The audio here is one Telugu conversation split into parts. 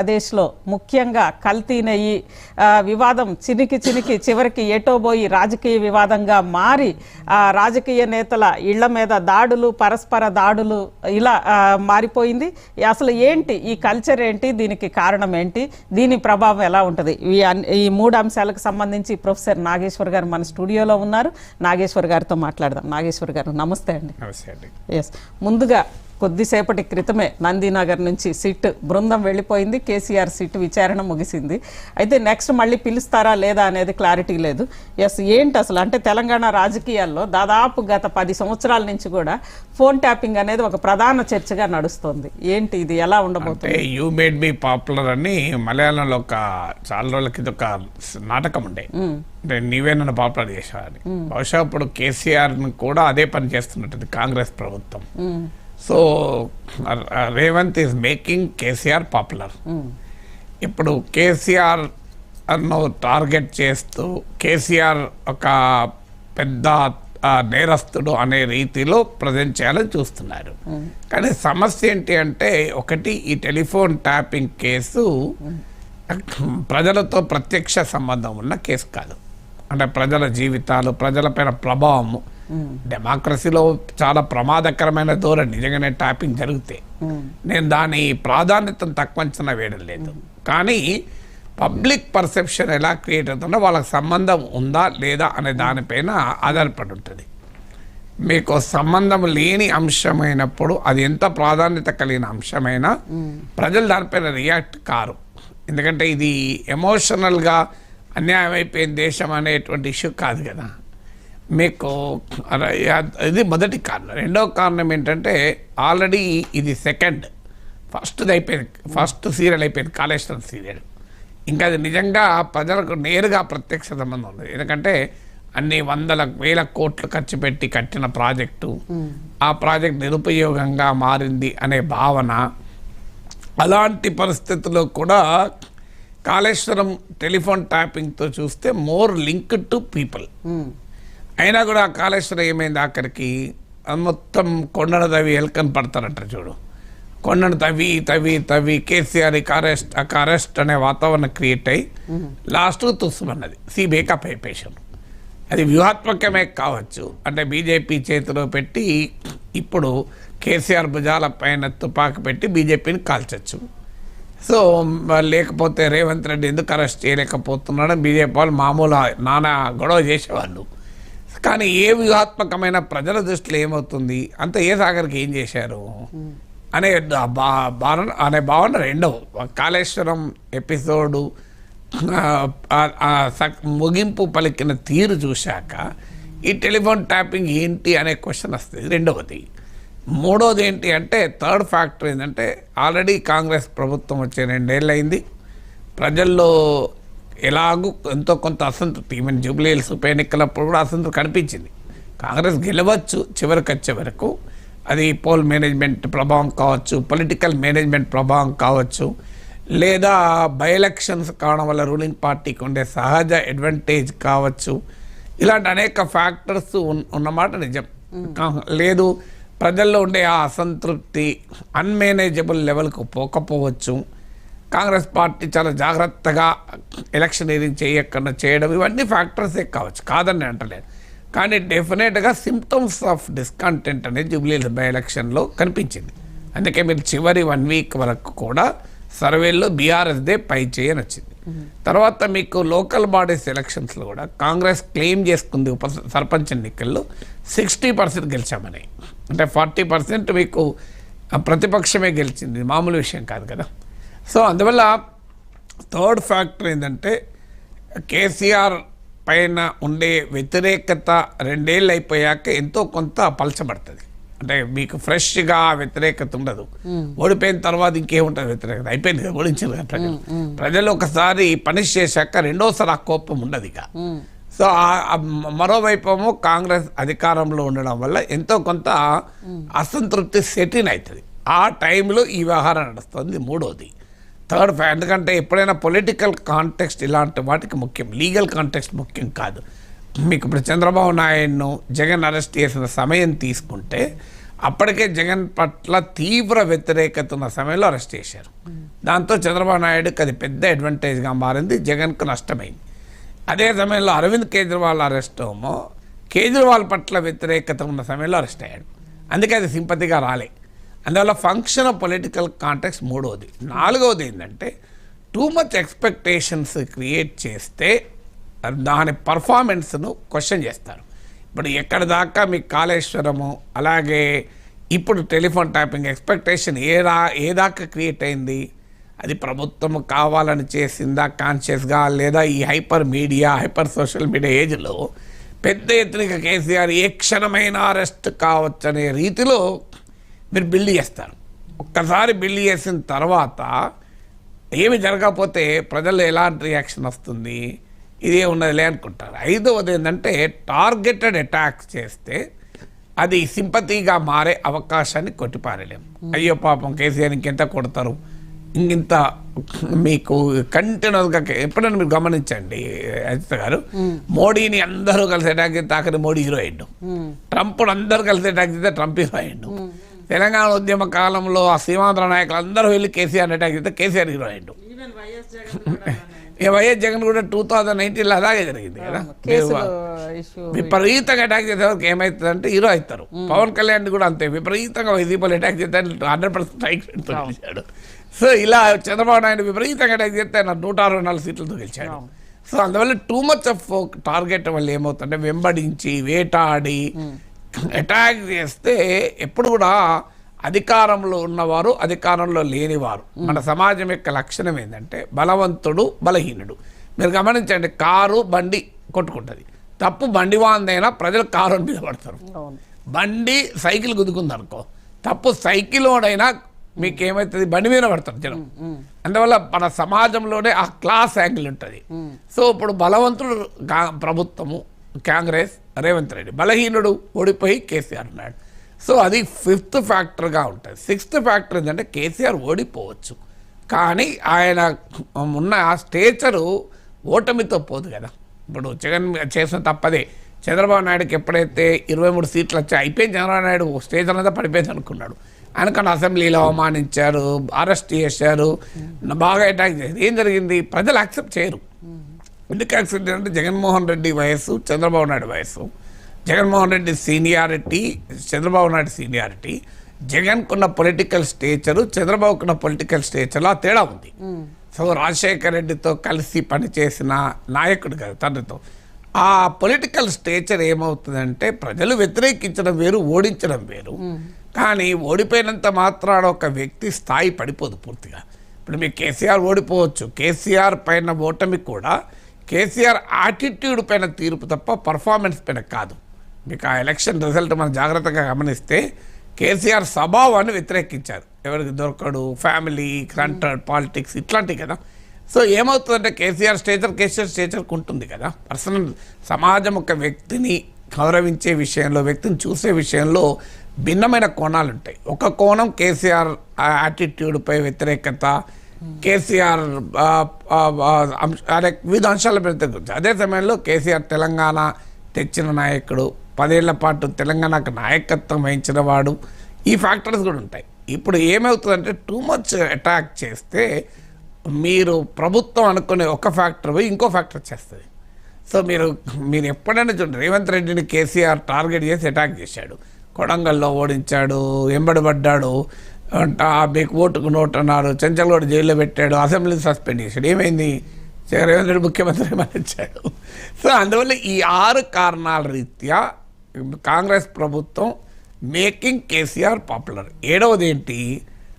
ప్రదేశ్లో ముఖ్యంగా కల్తీ నెయ్యి వివాదం చినికి చివరికి ఏటోబోయి రాజకీయ వివాదంగా మారి రాజకీయ నేతల ఇళ్ల మీద దాడులు, పరస్పర దాడులు ఇలా మారిపోయింది. అసలు ఏంటి ఈ కల్చర్, ఏంటి దీనికి కారణం ఏంటి, దీని ప్రభావం ఎలా ఉంటుంది? ఈ మూడు అంశాలకు సంబంధించి ప్రొఫెసర్ నాగేశ్వర్ గారు మన స్టూడియోలో ఉన్నారు. నాగేశ్వర్ గారితో మాట్లాడదాం. నాగేశ్వర్ గారు నమస్తే అండి. నమస్తే అండి. ఎస్, ముందుగా కొద్దిసేపటి క్రితమే నందినగర్ నుంచి సిట్ బృందం వెళ్ళిపోయింది. కేసీఆర్ సిట్ విచారణ ముగిసింది. అయితే నెక్స్ట్ మళ్ళీ పిలుస్తారా లేదా అనేది క్లారిటీ లేదు. ఎస్, ఏంటి అసలు అంటే తెలంగాణ రాజకీయాల్లో దాదాపు గత 10 సంవత్సరాల నుంచి కూడా ఫోన్ ట్యాపింగ్ అనేది ఒక ప్రధాన చర్చగా నడుస్తుంది. ఏంటి ఇది, ఎలా ఉండబోతుంది? యూ మేడ్ మీ పాపులర్ అని మలయాళంలో ఒక చాలా రోజుల కింద ఒక నాటకం ఉండే, అంటే నీవే నన్ను పాపులర్ చేశావని. బహుశా ఇప్పుడు కేసీఆర్ కూడా అదే పని చేస్తున్నట్టుంది కాంగ్రెస్ ప్రభుత్వం. So Revanth is making KCR popular. ఇప్పుడు కేసీఆర్ టార్గెట్ చేస్తూ కేసీఆర్ ఒక పెద్ద నేరస్తుడు అనే రీతిలో ప్రజెంట్ చేయాలని చూస్తున్నారు. కానీ సమస్య ఏంటి అంటే, ఒకటి ఈ టెలిఫోన్ ట్యాపింగ్ కేసు ప్రజలతో ప్రత్యక్ష సంబంధం ఉన్న కేసు కాదు. అంటే ప్రజల జీవితాలు, ప్రజలపైన ప్రభావము, డెమోక్రసీలో చాలా ప్రమాదకరమైన ధోరణి నిజంగానే ట్యాపింగ్ జరిగితే. నేను దాని ప్రాధాన్యతను తక్కువ అంచనా వేయడం లేదు. కానీ పబ్లిక్ పర్సెప్షన్ ఎలా క్రియేట్ అవుతుందో వాళ్ళకి సంబంధం ఉందా లేదా అనే దానిపైన ఆధారపడి ఉంటుంది. మీకు సంబంధం లేని అంశమైనప్పుడు అది ఎంత ప్రాధాన్యత కలిగిన అంశమైనా ప్రజలు దానిపైన రియాక్ట్ కారు. ఎందుకంటే ఇది ఎమోషనల్గా అన్యాయం అయిపోయిన దేశం అనేటువంటి ఇష్యూ కాదు కదా. మీకు ఇది మొదటి కారణం. రెండవ కారణం ఏంటంటే, ఆల్రెడీ ఇది ఫస్ట్ది అయిపోయింది. ఫస్ట్ సీరియల్ అయిపోయింది, కాళేశ్వరం సీరియల్. ఇంకా అది నిజంగా ప్రజలకు నేరుగా ప్రత్యక్ష సంబంధం ఉంది. ఎందుకంటే అన్ని వేల కోట్లు ఖర్చు పెట్టి కట్టిన ప్రాజెక్టు, ఆ ప్రాజెక్ట్ నిరుపయోగంగా మారింది అనే భావన. అలాంటి పరిస్థితుల్లో కూడా కాళేశ్వరం టెలిఫోన్ ట్యాపింగ్తో చూస్తే మోర్ లింక్డ్ టు పీపుల్. అయినా కూడా కాళేశ్వరం ఏమైంది, ఆఖరికి మొత్తం కొండను తవ్వి ఎల్కని పడతారంట చూడు. కొండను తవ్వి కేసీఆర్ అరెస్ట్ అనే వాతావరణం క్రియేట్ అయ్యి లాస్ట్కు తుస్సుమన్నది. బేకప్ అయిపోయాం. అది వ్యూహాత్మకమే కావచ్చు. అంటే బీజేపీ చేతిలో పెట్టి ఇప్పుడు కేసీఆర్ భుజాల పైన తుపాకి పెట్టి బీజేపీని కాల్చచ్చు. సో లేకపోతే రేవంత్ రెడ్డి ఎందుకు అరెస్ట్ చేయలేకపోతున్నాడని బీజేపీ వాళ్ళు మామూలు నానా గొడవ చేసేవాళ్ళు. కానీ ఏ వ్యూహాత్మకమైన ప్రజల దృష్టిలో ఏమవుతుంది, అంత ఏ సాగర్కి ఏం చేశారు అనే భావన రెండవ కాళేశ్వరం ఎపిసోడు ముగింపు పలికిన తీరు చూశాక ఈ టెలిఫోన్ ట్యాపింగ్ ఏంటి అనే క్వశ్చన్ వస్తుంది. రెండవది. మూడోది ఏంటి అంటే, థర్డ్ ఫ్యాక్టర్ ఏంటంటే, ఆల్రెడీ కాంగ్రెస్ ప్రభుత్వం వచ్చే 2 ఏళ్ళు అయింది. ప్రజల్లో ఎలాగూ ఎంతో కొంత అసంతృప్తి, ఈవెన్ జూబ్లీ హిల్స్ ఉప ఎన్నికలప్పుడు కూడా అసంతృప్తి కనిపించింది. కాంగ్రెస్ గెలవచ్చు చివరికి వచ్చే వరకు. అది పోల్ మేనేజ్మెంట్ ప్రభావం కావచ్చు, పొలిటికల్ మేనేజ్మెంట్ ప్రభావం కావచ్చు, లేదా బై ఎలక్షన్స్ కావడం వల్ల రూలింగ్ పార్టీకి ఉండే సహజ అడ్వాంటేజ్ కావచ్చు. ఇలాంటి అనేక ఫ్యాక్టర్స్ ఉన్నమాట నిజం. లేదు, ప్రజల్లో ఉండే ఆ అసంతృప్తి అన్మేనేజబుల్ లెవెల్కు పోకపోవచ్చు. కాంగ్రెస్ పార్టీ చాలా జాగ్రత్తగా ఎలక్షనీరింగ్ చేయడం, ఇవన్నీ ఫ్యాక్టర్సే కావచ్చు, కాదని అంటలేదు. కానీ డెఫినెట్గా సిమ్టమ్స్ ఆఫ్ డిస్కంటెంట్ అనేది జూబ్లీ హిల్స్ బై ఎలక్షన్లో కనిపించింది. అందుకే మీరు చివరి 1 వీక్ వరకు కూడా సర్వేల్లో బీఆర్ఎస్దే పై చేయని వచ్చింది. తర్వాత మీకు లోకల్ బాడీస్ ఎలక్షన్స్లో కూడా కాంగ్రెస్ క్లెయిమ్ చేసుకుంది సర్పంచ్ ఎన్నికల్లో 60% గెలిచామని. అంటే 40% మీకు ప్రతిపక్షమే గెలిచింది, మామూలు విషయం కాదు కదా. సో అందువల్ల థర్డ్ ఫ్యాక్టర్ ఏంటంటే, కేసీఆర్ పైన ఉండే వ్యతిరేకత 2 ఏళ్ళు అయిపోయాక ఎంతో కొంత పలచబడుతుంది. అంటే మీకు ఫ్రెష్గా వ్యతిరేకత ఉండదు. ఓడిపోయిన తర్వాత ఇంకేముంటుంది వ్యతిరేకత, అయిపోయింది కదా, ఓడించారు కదా ప్రజలు. ఒకసారి పనిష్ చేశాక రెండోసారి ఆ కోపం ఉండదు ఇక. సో మరోవైపు కాంగ్రెస్ అధికారంలో ఉండడం వల్ల ఎంతో కొంత అసంతృప్తి సెటిల్ అవుతుంది. ఆ టైంలో ఈ వ్యవహారం నడుస్తుంది. మూడోది. థర్డ్ ఎందుకంటే ఎప్పుడైనా పొలిటికల్ కాంటెక్స్ట్ ఇలాంటి వాటికి ముఖ్యం, లీగల్ కాంటెక్స్ట్ ముఖ్యం కాదు. మీకు ఇప్పుడు చంద్రబాబు నాయుడును జగన్ అరెస్ట్ చేసిన సమయం తీసుకుంటే అప్పటికే జగన్ పట్ల తీవ్ర వ్యతిరేకత ఉన్న సమయంలో అరెస్ట్ చేశారు. దాంతో చంద్రబాబు నాయుడుకి అది పెద్ద అడ్వాంటేజ్గా మారింది, జగన్కు నష్టమైంది. అదే సమయంలో అరవింద్ కేజ్రీవాల్ అరెస్ట్ ఏమో కేజ్రీవాల్ పట్ల వ్యతిరేకత ఉన్న సమయంలో అరెస్ట్ అయ్యాడు. అందుకే అది సింపతిగా రాలే. అందువల్ల ఫంక్షన్ ఆఫ్ పొలిటికల్ కాంటెక్స్ట్ మూడవది. నాలుగవది ఏంటంటే టూ మచ్ ఎక్స్పెక్టేషన్స్ క్రియేట్ చేస్తే దాని పర్ఫార్మెన్స్ను క్వశ్చన్ చేస్తారు. ఇప్పుడు ఎక్కడి దాకా మీకు కాళేశ్వరము, అలాగే ఇప్పుడు టెలిఫోన్ ట్యాపింగ్ ఎక్స్పెక్టేషన్ ఏ దాకా క్రియేట్ అయింది? అది ప్రభుత్వం కావాలని చేసిందా కాన్షియస్గా, లేదా ఈ hyper media, hyper social media ఏజ్లో పెద్ద ఎత్తున కేసీఆర్ ఏ క్షణమైన అరెస్ట్ కావచ్చు అనే రీతిలో మీరు బిల్డ్ చేస్తారు. ఒక్కసారి బిల్డ్ చేసిన తర్వాత ఏమి జరగకపోతే ప్రజలు ఎలాంటి రియాక్షన్ వస్తుంది, ఇదే ఉన్నదిలే అనుకుంటారు. ఐదవది ఏంటంటే టార్గెటెడ్ అటాక్స్ చేస్తే అది సింపతిగా మారే అవకాశాన్ని కొట్టిపారలేము. అయ్యో పాపం కేసీఆర్ ఇంకెంత కొడతారు, ఇంత మీకు కంటిన్యూస్గా ఎప్పుడైనా మీరు గమనించండి అజిత గారు, మోడీని అందరూ కలిసి అటాక్ చేస్తే ఆఖరి మోడీ హీరో అయ్యిండు, ట్రంప్ను అందరూ కలిసి అటాక్ చేస్తే ట్రంప్ హీరో అయ్యిండు, తెలంగాణ ఉద్యమ కాలంలో ఆ సీమాంధ్ర నాయకులు అందరూ వెళ్ళి కేసీఆర్ అటాక్ చేస్తే కేసీఆర్ హీరో అయ్యిండు. వైఎస్ జగన్ కూడా 2019లో అలాగే జరిగింది కదా. విపరీతంగా అటాక్ చేసేవారికి ఏమవుతుందంటే హీరో అవుతారు. పవన్ కళ్యాణ్ కూడా అంతే, విపరీతంగా వైసీపీలు అటాక్ చేస్తే 100% స్ట్రైక్ రేట్తో గెలిచాడు. సో ఇలా చంద్రబాబు నాయుడు విపరీతంగా అటాక్ చేస్తే 164 సీట్లతో గెలిచాడు. సో అందువల్ల టూ మచ్ ఆఫ్ టార్గెట్ వల్ల ఏమవుతుందంటే వెంబడించి వేటాడి అటాక్ చేస్తే ఎప్పుడు కూడా అధికారంలో ఉన్నవారు, అధికారంలో లేనివారు, మన సమాజం యొక్క లక్షణం ఏంటంటే బలవంతుడు బలహీనుడు. మీరు గమనించండి, కారు బండి కొట్టుకుంటుంది, తప్పు బండి వాందైనా ప్రజలు కారు మీద పడతారు. బండి సైకిల్ గుద్దుకుందనుకో, తప్పు సైకిల్ వాడైనా మీకు ఏమవుతుంది, బండి మీద పడతారు జనం. అందువల్ల మన సమాజంలోనే ఆ క్లాస్ యాంగిల్ ఉంటుంది. సో ఇప్పుడు బలవంతుడు ప్రభుత్వము కాంగ్రెస్ రేవంత్ రెడ్డి, బలహీనుడు ఓడిపోయి కేసీఆర్ ఉన్నాడు. సో అది 5th ఫ్యాక్టర్గా ఉంటుంది. 6th ఫ్యాక్టర్ ఏంటంటే కేసీఆర్ ఓడిపోవచ్చు, కానీ ఆయన ఉన్న ఆ స్టేచరు ఓటమితో పోదు కదా. ఇప్పుడు జగన్ చేసిన తప్పదే, చంద్రబాబు నాయుడుకి ఎప్పుడైతే 23 సీట్లు వచ్చాయి అయిపోయింది, చంద్రబాబు నాయుడు స్టేజ్ అనేది పడిపోయింది అనుకున్నాడు. ఆయనకన్నా అసెంబ్లీలో అవమానించారు, అరెస్ట్ చేశారు, బాగా అటాక్ చేశారు. ఏం జరిగింది? ప్రజలు యాక్సెప్ట్ చేయరు. ఎందుకు యాక్సెప్ట్ చేయాలంటే జగన్మోహన్ రెడ్డి వయస్సు, చంద్రబాబు నాయుడు వయస్సు, జగన్మోహన్ రెడ్డి సీనియారిటీ, చంద్రబాబు నాయుడు సీనియారిటీ, జగన్కున్న పొలిటికల్ స్టేచరు, చంద్రబాబుకున్న పొలిటికల్ స్టేచర్లో తేడా ఉంది. సో రాజశేఖర్ రెడ్డితో కలిసి పనిచేసిన నాయకుడు కదా తండ్రితో, ఆ పొలిటికల్ స్టేచర్ ఏమవుతుందంటే ప్రజలు వ్యతిరేకించడం వేరు, ఓడించడం వేరు. కానీ ఓడిపోయినంత మాత్రాన ఒక వ్యక్తి స్థాయి పడిపోదు పూర్తిగా. ఇప్పుడు మీకు కేసీఆర్ ఓడిపోవచ్చు, కేసీఆర్ పైన ఓటమి కూడా కేసీఆర్ యాటిట్యూడ్ పైన తీర్పు తప్ప పర్ఫార్మెన్స్ పైన కాదు. మీకు ఆ ఎలక్షన్ రిజల్ట్ మనం జాగ్రత్తగా గమనిస్తే కేసీఆర్ స్వభావాన్ని వ్యతిరేకించారు, ఎవరికి దొరకడు, ఫ్యామిలీ క్రంటెడ్ పాలిటిక్స్ ఇట్లాంటివి కదా. సో ఏమవుతుందంటే కేసీఆర్ స్టేచర్కి ఉంటుంది కదా. పర్సనల్ సమాజం ఒక వ్యక్తిని గౌరవించే విషయంలో, వ్యక్తిని చూసే విషయంలో భిన్నమైన కోణాలు ఉంటాయి. ఒక కోణం కేసీఆర్ యాటిట్యూడ్పై వ్యతిరేకత, కేసీఆర్ వివిధ అంశాల మీద. అదే సమయంలో కేసీఆర్ తెలంగాణ తెచ్చిన నాయకుడు, 10 ఏళ్ల పాటు తెలంగాణకు నాయకత్వం వహించిన వాడు, ఈ ఫ్యాక్టర్స్ కూడా ఉంటాయి. ఇప్పుడు ఏమవుతుందంటే టూ మచ్ అటాక్ చేస్తే మీరు ప్రభుత్వం అనుకునే ఒక ఫ్యాక్టర్ పోయి ఇంకో ఫ్యాక్టర్ చేస్తుంది. సో మీరు ఎప్పుడైనా చూడండి, రేవంత్ రెడ్డిని కేసీఆర్ టార్గెట్ చేసి అటాక్ చేశాడు, కొడంగల్లో ఓడించాడు, ఎంబడబడ్డాడు, మీకు ఓటుకు నోట్ అన్నారు, చెంచల్గూడ జైల్లో పెట్టాడు, అసెంబ్లీని సస్పెండ్ చేశాడు. ఏమైంది? రేవంత్ రెడ్డి ముఖ్యమంత్రి మరణించాడు. సో అందువల్ల ఈ 6 కారణాల రీత్యా కాంగ్రెస్ ప్రభుత్వం మేకింగ్ కేసీఆర్ పాపులర్. 7వది ఏంటి?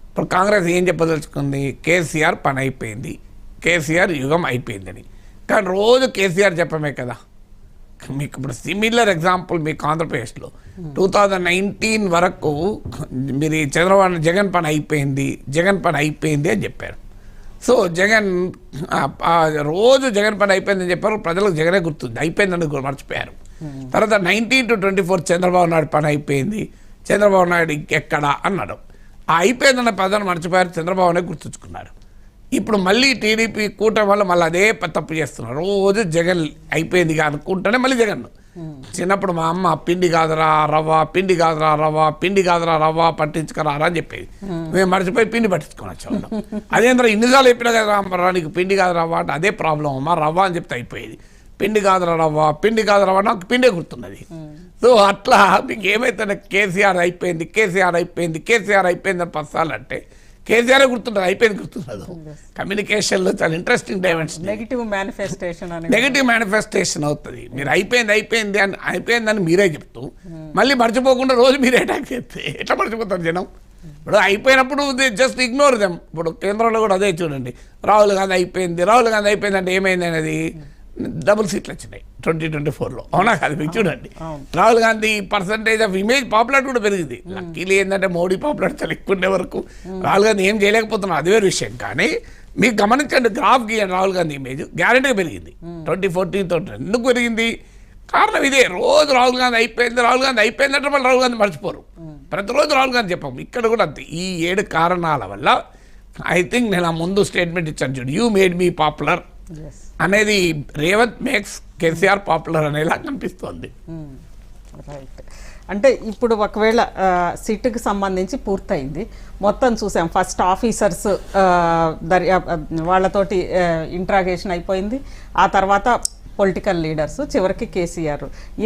ఇప్పుడు కాంగ్రెస్ ఏం చెప్పదలుచుకుంది? కేసీఆర్ పని అయిపోయింది, కేసీఆర్ యుగం అయిపోయిందని. కానీ రోజు కేసీఆర్ చెప్పమే కదా. మీకు ఇప్పుడు సిమిలర్ ఎగ్జాంపుల్ మీకు ఆంధ్రప్రదేశ్లో 2019 వరకు మీరు జగన్ పని అయిపోయింది అని చెప్పారు. సో జగన్ రోజు జగన్ పని అయిపోయిందని చెప్పారు, ప్రజలకు జగనే గుర్తుంది, అయిపోయిందని మర్చిపోయారు. తర్వాత 19 to 24 చంద్రబాబు నాయుడు పని అయిపోయింది, చంద్రబాబు నాయుడు ఇంకెక్కడా అన్నాడు. ఆ అయిపోయిందన్న పదాన్ని మర్చిపోయారు, చంద్రబాబునే గుర్తుంచుకున్నారు. ఇప్పుడు మళ్ళీ టీడీపీ కూటమి వల్ల మళ్ళీ అదే తప్పు చేస్తున్నారు. రోజు జగన్ అయిపోయింది అనుకుంటేనే మళ్ళీ జగన్. చిన్నప్పుడు మా అమ్మ పిండి కాదురా రవ్వ, పిండి కాదురా రవ్వ, పిండి కాదురా రవ్వ పట్టించుకురా అని చెప్పేది. మేము మర్చిపోయి పిండి పట్టించుకొని వచ్చాము. అదేంద్ర ఇన్నిసార్లు చెప్పినా కదా నీకు పిండి కాదు రవ్వ అంటే అదే ప్రాబ్లం అమ్మా, రవ్వ అని చెప్తే అయిపోయేది. పిండి కాదురా రవ్వ, పిండి కాదు రవ్వ నాకు పిండే గుర్తున్నది. సో అట్లా మీకు ఏమైతే కేసీఆర్ అయిపోయింది, కేసీఆర్ అయిపోయింది, కేసీఆర్ అయిపోయింది అని పసాలు అంటే కేసీఆర్ గుర్తుంటుంది, అయిపోయింది గుర్తున్నది. కమ్యూనికేషన్లో చాలా ఇంట్రెస్టింగ్ డైమెన్షన్. నెగిటివ్ మేనిఫెస్టేషన్ అవుతుంది. మీరు అయిపోయిందని మీరే చెప్తూ మళ్ళీ మర్చిపోకుండా రోజు మీరే అటాక్ చేస్తే ఎట్లా మర్చిపోతారు జనం? ఇప్పుడు అయిపోయినప్పుడు జస్ట్ ఇగ్నోర్ దెమ్. ఇప్పుడు కేంద్రంలో కూడా అదే చూడండి, రాహుల్ గాంధీ అయిపోయింది అంటే ఏమైంది అనేది డబుల్ సీట్లు వచ్చినాయి 2024లో. అవునా కాదు? మీకు చూడండి, Rahul Gandhi percentage of image popularity కూడా పెరిగింది. లక్కీలీ ఏంటంటే మోడీ పాపులారిటీ చాలా ఎక్కువ ఉండే వరకు రాహుల్ గాంధీ ఏం చేయలేకపోతున్నారు, అది వేరే విషయం. కానీ మీకు గమనించండి, గ్రాఫ్ గీయండి, రాహుల్ గాంధీ ఇమేజ్ గ్యారెంటీగా పెరిగింది 2014 ఎందుకు పెరిగింది? కారణం ఇదే. రోజు రాహుల్ గాంధీ అయిపోయిందంటే మళ్ళీ రాహుల్ గాంధీ మర్చిపోరు. ప్రతిరోజు రాహుల్ గాంధీ చెప్పాము. ఇక్కడ కూడా అంతే. ఈ 7 కారణాల వల్ల ఐ థింక్ నేను ముందు స్టేట్మెంట్ ఇచ్చాను చూడు, యూ మేడ్ మీ పాపులర్ అనేది రేవంత్ మేక్స్ కేసీఆర్ పాపులర్ అనేలా కనిపిస్తోంది. రైట్. అంటే ఇప్పుడు ఒకవేళ సిట్కి సంబంధించి పూర్తయింది, మొత్తం చూసాం. ఫస్ట్ ఆఫీసర్స్ వాళ్ళతోటి ఇంట్రాగేషన్ అయిపోయింది, ఆ తర్వాత పొలిటికల్ లీడర్స్, చివరికి కేసీఆర్.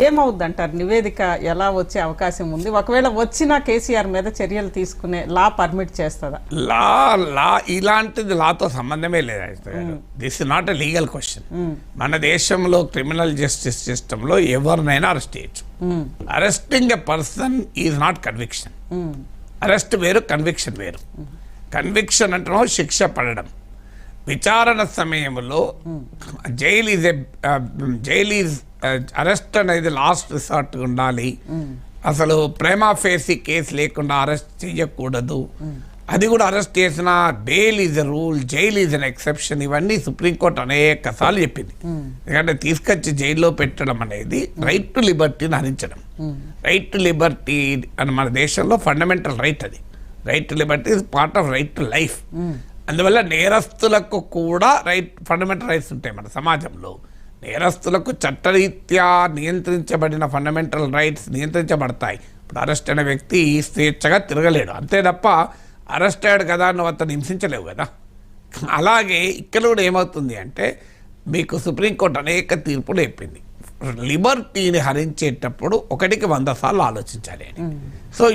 ఏమవుద్దంటారు? నివేదిక ఎలా వచ్చే అవకాశం ఉంది? ఒకవేళ వచ్చినా కేసీఆర్ మీద చర్యలు తీసుకునే లా పర్మిట్ చేస్తుందా? లా ఇలాంటిది లాతో సంబంధమే లేదు. This is not a legal question. మన దేశంలో క్రిమినల్ జస్టిస్ సిస్టంలో ఎవరినైనా అరెస్ట్ చేయొచ్చు. Arresting a person is not conviction. Arrest వేరు, కన్విక్షన్ వేరు. కన్విక్షన్ అంటే శిక్ష పడడం. విచారణ సమయంలో జైల్ ఈజ్ అరెస్ట్ అనేది లాస్ట్ రిసార్ట్ ఉండాలి. అసలు ప్రేమా ఫేసి కేసు లేకుండా అరెస్ట్ చేయకూడదు. అది కూడా అరెస్ట్ చేసిన bail is a rule, jail is an exception. ఇవన్నీ సుప్రీంకోర్టు అనేక సార్లు చెప్పింది. ఎందుకంటే తీసుకొచ్చి జైల్లో పెట్టడం అనేది రైట్ టు లిబర్టీని హరించడం. రైట్ టు లిబర్టీ అని మన దేశంలో ఫండమెంటల్ రైట్. అది right to liberty is part of right to life. అందువల్ల నేరస్తులకు కూడా ఫండమెంటల్ రైట్స్ ఉంటాయి మన సమాజంలో. నేరస్తులకు చట్టరీత్యా నియంత్రించబడిన ఫండమెంటల్ రైట్స్ నియంత్రించబడతాయి. ఇప్పుడు అరెస్ట్ అయిన వ్యక్తి స్వేచ్ఛగా తిరగలేడు, అంతే తప్ప అరెస్ట్ అయ్యాడు కదా నువ్వు అతను హింసించలేవు కదా. అలాగే ఇక్కడ కూడా ఏమవుతుంది అంటే మీకు సుప్రీంకోర్టు అనేక తీర్పులు చెప్పింది, లిబర్టీని హరించేటప్పుడు 1కి 100 సార్లు ఆలోచించాలి అని. So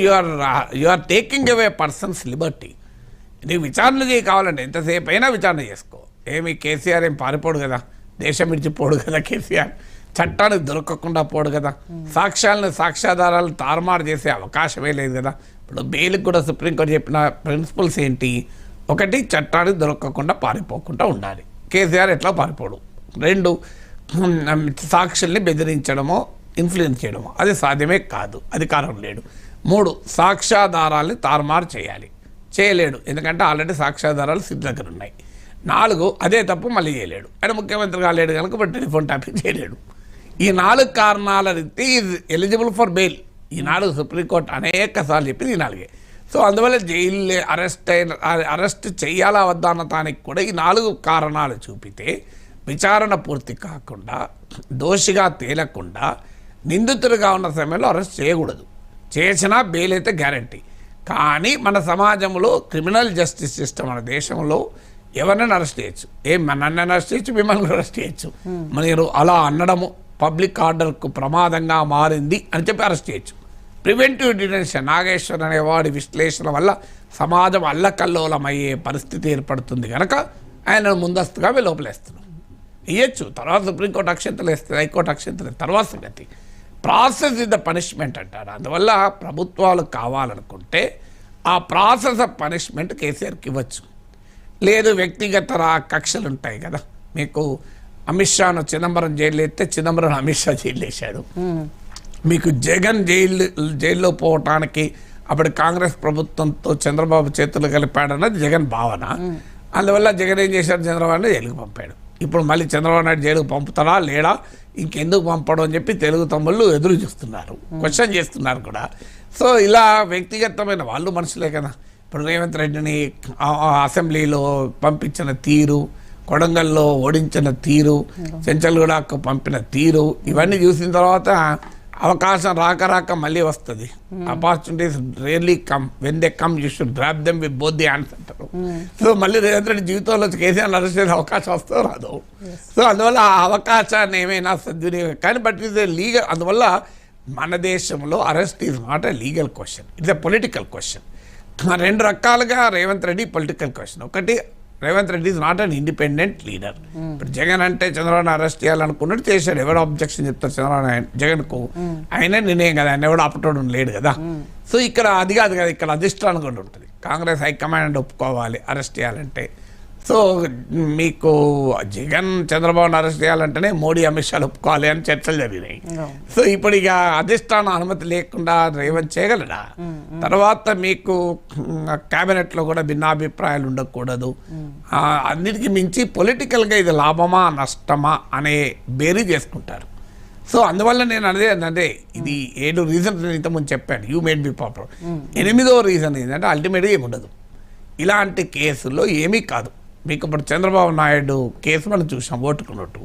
you are taking away person's liberty. నీకు విచారణ చేయి కావాలంటే ఎంతసేపు అయినా విచారణ చేసుకో. ఏమి కేసీఆర్ ఏం పారిపోడు కదా, దేశం విడిచిపోడు కదా కేసీఆర్, చట్టానికి దొరకకుండా పోడు కదా, సాక్ష్యాధారాలను తారుమారు చేసే అవకాశమే లేదు కదా. ఇప్పుడు బెయిల్కి కూడా సుప్రీంకోర్టు చెప్పిన ప్రిన్సిపల్స్ ఏంటి? 1, చట్టానికి దొరకకుండా పారిపోకుండా ఉండాలి. కేసీఆర్ ఎట్లా పారిపోడు. 2, సాక్షుల్ని బెదిరించడమో ఇన్ఫ్లుయెన్స్ చేయడమో అది సాధ్యమే కాదు, అధికారం లేడు. 3, సాక్ష్యాధారాలని తారుమారు చేయలేడు, ఎందుకంటే ఆల్రెడీ సాక్ష్యాధారాలు సిద్ధ దగ్గర ఉన్నాయి. 4, అదే తప్పు మళ్ళీ చేయలేడు. ఆయన ముఖ్యమంత్రి కాలేడు కనుక బట్ టెలిఫోన్ ట్యాపింగ్ చేయలేడు. ఈ 4 కారణాల రీతి ఈజ్ ఎలిజిబుల్ ఫర్ బెయిల్. ఈ 4 సుప్రీంకోర్టు అనేక సార్లు చెప్పింది, ఈ 4. సో అందువల్ల జైలు అరెస్ట్ చేయాలా వద్దా అన్న దానికి కూడా ఈ 4 కారణాలు చూపితే విచారణ పూర్తి కాకుండా దోషిగా తేలకుండా నిందితుడిగా ఉన్న సమయంలో అరెస్ట్ చేయకూడదు. చేసినా బెయిల్ అయితే గ్యారంటీ. కానీ మన సమాజంలో క్రిమినల్ జస్టిస్ సిస్టమ్ మన దేశంలో ఎవరినైనా అరెస్ట్ చేయొచ్చు. నన్ను అరెస్ట్ చేయొచ్చు, మిమ్మల్ని కూడా అరెస్ట్ చేయొచ్చు. మీరు అలా అనడము పబ్లిక్ ఆర్డర్కు ప్రమాదంగా మారింది అని చెప్పి అరెస్ట్ చేయొచ్చు. ప్రివెంటివ్ డిటెన్షన్ నాగేశ్వర్ అనేవాడి విశ్లేషణ వల్ల సమాజం అల్లకల్లోలమయ్యే పరిస్థితి ఏర్పడుతుంది కనుక ఆయన ముందస్తుగా లోపలేస్తున్నాం. ఇవ్వచ్చు, తర్వాత సుప్రీంకోర్టు అక్షంతలు వేస్తుంది, హైకోర్టు అక్షంతలు, తర్వాత సంగతి. ప్రాసెస్ ఇస్ ద పనిష్మెంట్ అంటారు. అందువల్ల ప్రభుత్వాలు కావాలనుకుంటే ఆ ప్రాసెస్ ఆఫ్ పనిష్మెంట్ కేసీఆర్కి ఇవ్వచ్చు. లేదు వ్యక్తిగత కక్షలు ఉంటాయి కదా. మీకు అమిత్ షాను చిదంబరం జైలు ఎత్తే చిదంబరం అమిత్ షా జైలు వేశాడు. మీకు జగన్ జైల్లో పోవటానికి అప్పుడు కాంగ్రెస్ ప్రభుత్వంతో చంద్రబాబు చేతులు కలిపాడన్నది జగన్ భావన. అందువల్ల జగన్ ఏం చేశాడు, చంద్రబాబు నాయుడు జైలుకు పంపాడు. ఇప్పుడు మళ్ళీ చంద్రబాబు నాయుడు జైలుకు పంపుతారా లేడా, ఇంకెందుకు పంపడం అని చెప్పి తెలుగు తమ్ముళ్ళు ఎదురు చూస్తున్నారు, క్వశ్చన్ చేస్తున్నారు కూడా. సో ఇలా వ్యక్తిగతమైన వాళ్ళు మనుషులే కదా. ఇప్పుడు రేవంత్ రెడ్డిని అసెంబ్లీలో పంపించిన తీరు, కొడంగల్లో ఓడించిన తీరు, చెంచల్గూడకు పంపిన తీరు, ఇవన్నీ చూసిన తర్వాత అవకాశం రాక మళ్ళీ వస్తుంది. Opportunities really come, when they come you should grab them with both the hands అంటారు. సో మళ్ళీ రేవంత్ రెడ్డి జీవితంలో కేసీఆర్ అరెస్ట్ చేసే అవకాశం వస్తుందో రాదు. సో అందువల్ల ఆ అవకాశాన్ని ఏమైనా సద్వినియోగం కానీ బట్ ఇస్ ఏ లీగల్. అందువల్ల మన దేశంలో arrest is not a legal question, it's a political question. రెండు రకాలుగా రేవంత్ రెడ్డి పొలిటికల్ క్వశ్చన్. ఒకటి, Revanth Reddy is not an independent leader. ఇప్పుడు జగన్ అంటే చంద్రబాబు అరెస్ట్ చేయాలనుకున్నట్టు చేశాడు. ఎవరు అబ్జెక్షన్ చెప్తారు చంద్రబాబు జగన్కు? ఆయనే నిర్ణయం కదా, ఆయన ఎవడు ఆపటోడు లేడు కదా. సో ఇక్కడ అది కాదు కదా, ఇక్కడ అధిష్టానం కూడా ఉంటుంది. కాంగ్రెస్ హైకమాండ్ ఒప్పుకోవాలి అరెస్ట్ చేయాలంటే. సో మీకు జగన్ చంద్రబాబును అరెస్ట్ చేయాలంటేనే మోడీ అమిత్ షాలు ఒప్పుకోవాలి అని చర్చలు జరిగినాయి. సో ఇప్పుడు ఇక అధిష్టానం అనుమతి లేకుండా రేవంత్ చేయగలడా? తర్వాత మీకు క్యాబినెట్లో కూడా భిన్నాభిప్రాయాలు ఉండకూడదు. అన్నిటికీ మించి పొలిటికల్గా ఇది లాభమా నష్టమా అనే బేరీ చేసుకుంటారు. సో అందువల్ల నేను అదే ఇది 7 రీజన్స్ నేను ఇంతకుముందు చెప్పాను, యూ మేడ్ బి పాపులర్. 8వ రీజన్ ఏంటంటే అల్టిమేట్గా ఏముండదు ఇలాంటి కేసుల్లో ఏమీ కాదు. మీకు ఇప్పుడు చంద్రబాబు నాయుడు కేసు మనం చూసాం, ఓటుకున్నట్టు.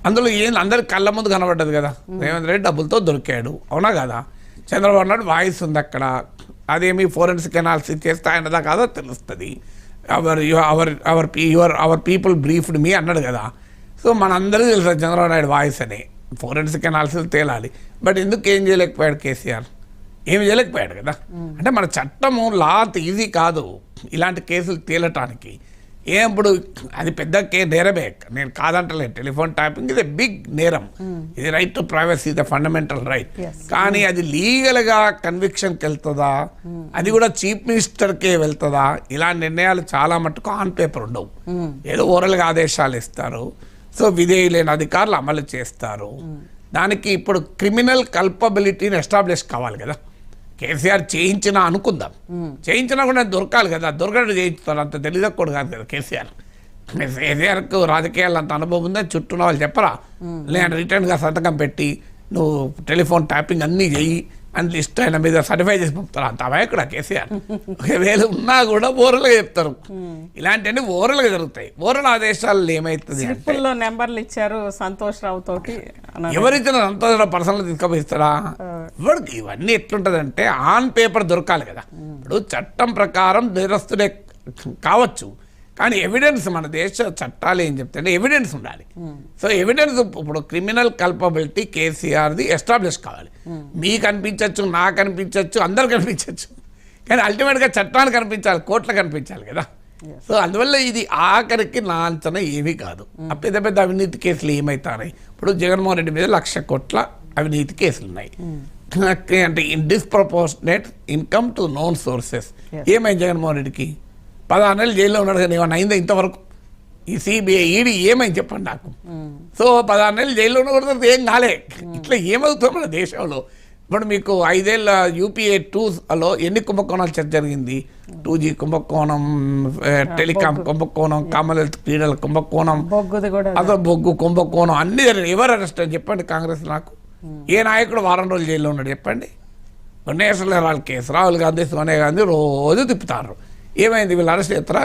అందులో అందరి కళ్ళ ముందు కనబడ్డది కదా, రేవంత్ రెడ్డి డబ్బులతో దొరికాడు, అవునా కదా? చంద్రబాబు నాయుడు వాయిస్ ఉంది అక్కడ, అదేమి ఫోరెన్సిక్ అనాలిసిస్ చేస్తే ఆయనదా కాదో తెలుస్తుంది. అవర్ పీపుల్ బ్రీఫ్డ్ మీ అన్నాడు కదా. సో మనందరికీ తెలుసు చంద్రబాబు నాయుడు వాయిస్ అని, ఫోరెన్సిక్ అనాలిసిస్ తేలాలి. బట్ ఎందుకు ఏం చేయలేకపోయాడు కేసీఆర్? ఏమి చేయలేకపోయాడు కదా. అంటే మన చట్టము లా ఈజీ కాదు ఇలాంటి కేసులు తేలటానికి. ఇప్పుడు అది పెద్ద నేరమే, నేను కాదంటలేదు. టెలిఫోన్ ట్యాపింగ్ ఇది బిగ్ నేరం, ఇది right to privacy, the fundamental right. కానీ అది లీగల్గా కన్విక్షన్కి వెళ్తుందా, అది కూడా చీఫ్ మినిస్టర్కే వెళ్తుందా? ఇలాంటి నిర్ణయాలు చాలా మటుకు ఆన్ పేపర్ ఉండవు, ఏదో ఓరల్గా ఆదేశాలు ఇస్తారు. సో విధేయులైన అధికారులు అమలు చేస్తారు. దానికి ఇప్పుడు క్రిమినల్ కల్పబిలిటీని ఎస్టాబ్లిష్ కావాలి కదా. కేసీఆర్ చేయించినా అనుకుందాం, చేయించినా కూడా దొరకాలి కదా. దొరకడం చేయించుతారు, అంత తెలియకూడదు కాదు కదా కేసీఆర్కు రాజకీయాలు అంత అనుభవం ఉందని చుట్టూ వాళ్ళు చెప్పరా? లేదా రిటర్న్గా సంతకం పెట్టి నువ్వు టెలిఫోన్ ట్యాపింగ్ అన్నీ చెయ్యి అని లిస్ట్ ఆయన మీద సర్టిఫై చేసి పంపుతారు. అంత అమాయకుడా కేసీఆర్? ఒకవేళ ఉన్నా కూడా ఓరల్గా చెప్తారు. ఇలాంటివన్నీ ఓరల్గా జరుగుతాయి. ఓరల్ ఆదేశాలు ఏమైతుంది అంటే నెంబర్లు ఇచ్చారు సంతోష్ రావు తోటి, ఎవరిచ్చిన సంతోష్ రావు పర్సనల్ తీసుకుపోయిస్తారా? ఇవాడికి ఇవన్నీ ఎట్లుంటుందంటే ఆన్ పేపర్ దొరకాలి కదా. ఇప్పుడు చట్టం ప్రకారం నేరస్తుడే కావచ్చు, కానీ ఎవిడెన్స్, మన దేశ చట్టాలు ఏం చెప్తాయంటే ఎవిడెన్స్ ఉండాలి. సో ఎవిడెన్స్ ఇప్పుడు క్రిమినల్ కల్పబిలిటీ కేసీఆర్ది ఎస్టాబ్లిష్ కావాలి. మీకు అనిపించవచ్చు, నాకు అనిపించవచ్చు, అందరు కనిపించవచ్చు, కానీ అల్టిమేట్గా చట్టానికి కనిపించాలి, కోర్టులకు కనిపించాలి కదా. సో అందువల్ల ఇది ఆఖరికి నా అంచనా ఏమీ కాదు. ఆ పెద్ద పెద్ద అవినీతి కేసులు ఏమవుతాయి? ఇప్పుడు జగన్మోహన్ రెడ్డి మీద 1,00,000 కోట్ల అవినీతి కేసులు ఉన్నాయి. అంటే disproportionate income to known sources. ఏమైంది జగన్మోహన్ రెడ్డికి? 16 నెలలు జైల్లో ఉన్నాడు కానీ ఏమన్నా అయిందా ఇంతవరకు? ఈ సిబిఐ ఈడీ ఏమైంది చెప్పండి నాకు. సో 16 నెలలు జైల్లో ఉన్న కూడా ఏం కాలే. ఇట్లా ఏమవుతుంది మన దేశంలో? ఇప్పుడు మీకు 5 ఏళ్ళ UPA 2లో ఎన్ని కుంభకోణాలు చర్చ జరిగింది? 2G కుంభకోణం, టెలికాం కుంభకోణం, కామన్వెల్త్ క్రీడల కుంభకోణం, అసలు బొగ్గు కుంభకోణం అన్ని జరిగింది. ఎవరు అరెస్ట్ అని చెప్పండి కాంగ్రెస్ నాకు? ఏ నాయకుడు వారం రోజులు జైల్లో ఉన్నాడు చెప్పండి? National herald case, Rahul Gandhi, Sonia Gandhi రోజు తిప్పుతారు. ఏమైంది? వీళ్ళు అరెస్ట్ చేస్తారా?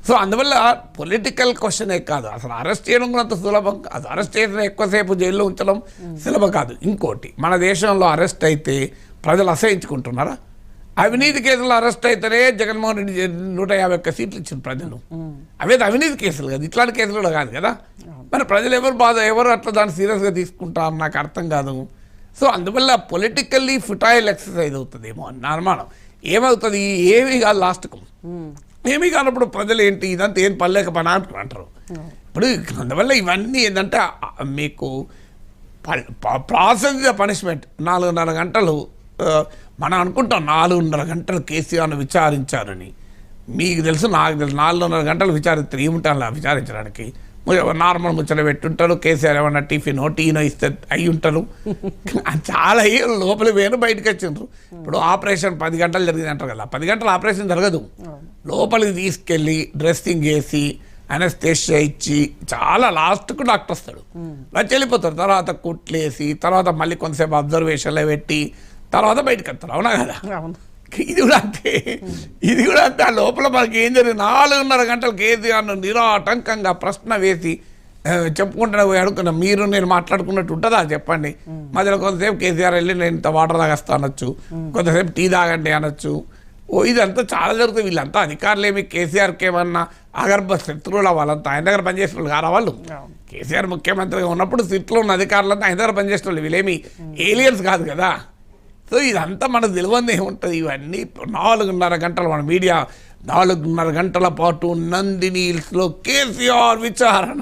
సో అందువల్ల పొలిటికల్ క్వశ్చనే కాదు, అసలు అరెస్ట్ చేయడం కూడా అంత సులభం కాదు. అరెస్ట్ చేసిన ఎక్కువసేపు జైల్లో ఉంచడం సులభం కాదు. ఇంకోటి, మన దేశంలో అరెస్ట్ అయితే ప్రజలు అసహించుకుంటున్నారా? అవినీతి కేసులు అరెస్ట్ అయితేనే జగన్మోహన్ రెడ్డి 151 సీట్లు ఇచ్చిన ప్రజలు. అవే అవినీతి కేసులు కదా, ఇట్లాంటి కేసులు కూడా కాదు కదా. మరి ప్రజలు ఎవరు అట్లా దాన్ని సీరియస్గా తీసుకుంటారు నాకు అర్థం కాదు. సో అందువల్ల పొలిటికల్లీ ఫుటైల్ ఎక్సర్సైజ్ అవుతుందేమో అన్న అనుమానం. ఏమవుతుంది? ఏమీ కాదు, లాస్ట్కు ఏమీ కానప్పుడు ప్రజలు ఏంటి ఇదంతా ఏం పర్లేక పని అంటారు. ఇప్పుడు అందువల్ల ఇవన్నీ ఏంటంటే మీకు ప్రాసెస్ పనిష్మెంట్ 4.5 గంటలు మనం అనుకుంటాం 4.5 గంటలు కేసీఆర్ను విచారించారని. మీకు తెలుసు, నాకు తెలుసు, 4.5 గంటలు విచారిస్తారు. ఏముంటాను విచారించడానికి? నార్మల్ ముచ్చట పెట్టుంటారు. కేసీఆర్ ఏమన్నా టిఫినో టీనో ఇస్తే అయి ఉంటారు. చాలా లోపలి పోయిన బయటకు వచ్చిండ్రు. ఇప్పుడు ఆపరేషన్ 10 గంటలు జరిగింది అంటారు కదా, 10 గంటలు ఆపరేషన్ జరగదు. లోపలికి తీసుకెళ్ళి డ్రెస్సింగ్ చేసి అనస్థేషియా ఇచ్చి చాలా లాస్ట్కు డాక్టర్ వస్తాడు, వచ్చి వెళ్ళిపోతారు. తర్వాత కుట్లేసి తర్వాత మళ్ళీ కొంతసేపు అబ్జర్వేషన్లో పెట్టి తర్వాత బయటకు వస్తారు, అవునా కదా? ఇది కూడా అంతే, ఇది కూడా అంతే. ఆ లోపల మనకి ఏం జరిగింది, 4:30 గంటలు కేసీఆర్ను నిరాటంకంగా ప్రశ్న వేసి చెప్పుకుంటూ పోయి అడుగుతున్నా, మీరు నేను మాట్లాడుకున్నట్టు ఉంటుందా చెప్పండి. మధ్యలో కొంతసేపు కేసీఆర్ వెళ్ళి నేను ఇంత వాటర్ తాగస్తా అనొచ్చు, కొంతసేపు టీ తాగండి అనొచ్చు. ఇదంతా చాలా జరుగుతుంది. వీళ్ళంతా అధికారులు ఏమి కేసీఆర్కి ఏమన్నా అగర్భ శత్రువుల వాళ్ళంతా ఆయన దగ్గర పనిచేసిన వాళ్ళు కారా వాళ్ళు. కేసీఆర్ ముఖ్యమంత్రిగా ఉన్నప్పుడు సిట్లో ఉన్న అధికారులంతా ఆయన దగ్గర పనిచేసిన వాళ్ళు, వీళ్ళేమి ఏలియన్స్ కాదు కదా. సో ఇదంతా మనకు తెలియదు ఏముంటుంది. ఇవన్నీ 4:30 గంటలు మన మీడియా 4:30 గంటల పాటు నందిని హిల్స్లో కేసీఆర్ విచారణ.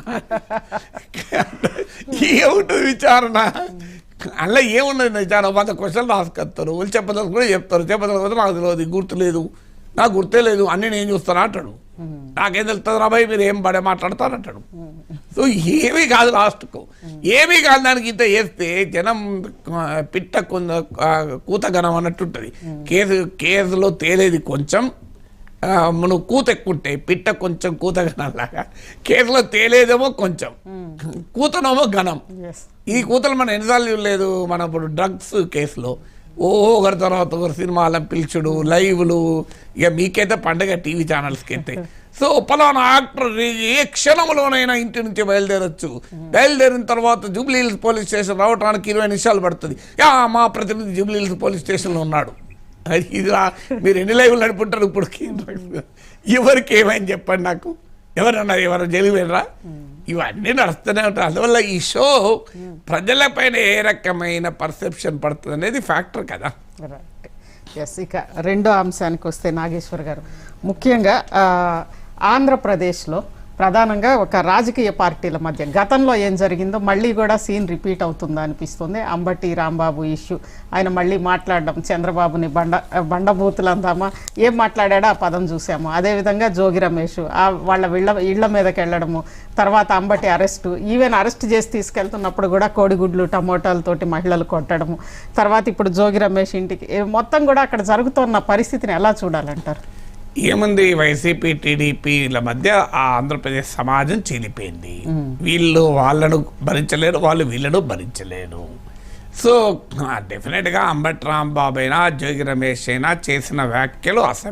ఏముంటుంది విచారణ? అలా ఏమున్నది విచారణ? 100 క్వశ్చన్లు రాసుకొస్తారు, వాళ్ళు చెప్పదలు కూడా చెప్తారు, చెప్పదలు నాకు తెలియదు, గుర్తులేదు, నాకు గుర్తే లేదు, అన్నీ నేను చూస్తాను అంటాడు. నాకేం తెలుస్తుంది రాబాయి మీరు ఏం పడే మాట్లాడతారంటాడు. సో ఏమీ కాదు, లాస్ట్కు ఏమీ కాదు. దానికి ఇంత వేస్తే జనం పిట్ట కూతగనం అన్నట్టు ఉంటుంది. కేసులో తేలేది కొంచెం, నువ్వు కూత ఎక్కుంటే పిట్ట కొంచెం కూతగనంలాగా, కేసులో తేలేదేమో కొంచెం, కూతనేమో ఘనం. ఈ కూతలు మనం ఎన్నిసార్లు చూడలేదు. మన ఇప్పుడు డ్రగ్స్ కేసులో ఒకరి తర్వాత ఒకరు సినిమాలను పిలుచుడు, లైవ్లు, ఇక మీకైతే పండుగ టీవీ ఛానల్స్కి అయితే. సో పలానా యాక్టర్ ఏ క్షణంలోనైనా ఇంటి నుంచి బయలుదేరొచ్చు, బయలుదేరిన తర్వాత జూబ్లీ హిల్స్ పోలీస్ స్టేషన్ రావడానికి 20 నిమిషాలు పడుతుంది. మా ప్రతినిధి జూబ్లీ హిల్స్ పోలీస్ స్టేషన్లో ఉన్నాడు. ఇది మీరు ఎన్ని లైవ్లు నడుపుంటారు ఇప్పుడు? ఎవరికి ఏమైంది చెప్పండి నాకు, ఎవరన్నా ఎవరు జైలు వెళ్ళరా? ఇవన్నీ నడుస్తూనే ఉంటాయి. అందువల్ల ఈ షో ప్రజలపైన ఏ రకమైన పర్సెప్షన్ పడుతుంది అనేది ఫ్యాక్టర్ కదా. ఎస్, ఇక రెండో అంశానికి వస్తే నాగేశ్వర్ గారు, ముఖ్యంగా ఆంధ్రప్రదేశ్లో ప్రధానంగా ఒక రాజకీయ పార్టీల మధ్య గతంలో ఏం జరిగిందో మళ్ళీ కూడా సీన్ రిపీట్ అవుతుందా అనిపిస్తుంది. అంబటి రాంబాబు ఇష్యూ, ఆయన మళ్ళీ మాట్లాడడం, చంద్రబాబుని బండబూతులు అందామా, ఏం మాట్లాడాడో ఆ పదం చూసాము. అదేవిధంగా జోగి రమేష్ వాళ్ళ ఇళ్ల మీదకి వెళ్ళడము, తర్వాత అంబటి అరెస్టు, ఈవెన్ అరెస్ట్ చేసి తీసుకెళ్తున్నప్పుడు కూడా కోడిగుడ్లు టమోటాలతోటి మహిళలు కొట్టడము, తర్వాత ఇప్పుడు జోగి రమేష్ ఇంటికి, మొత్తం కూడా అక్కడ జరుగుతున్న పరిస్థితిని ఎలా చూడాలంటారు? ఏముంది, వైసీపీ టీడీపీల మధ్య ఆ ఆంధ్రప్రదేశ్ సమాజం చీలిపోయింది. వీళ్ళు వాళ్ళను భరించలేరు, వాళ్ళు వీళ్ళను భరించలేరు. సో డెఫినెట్గా అంబటి రాంబాబు అయినా జోగి రమేష్ అయినా చేసిన వ్యాఖ్యలు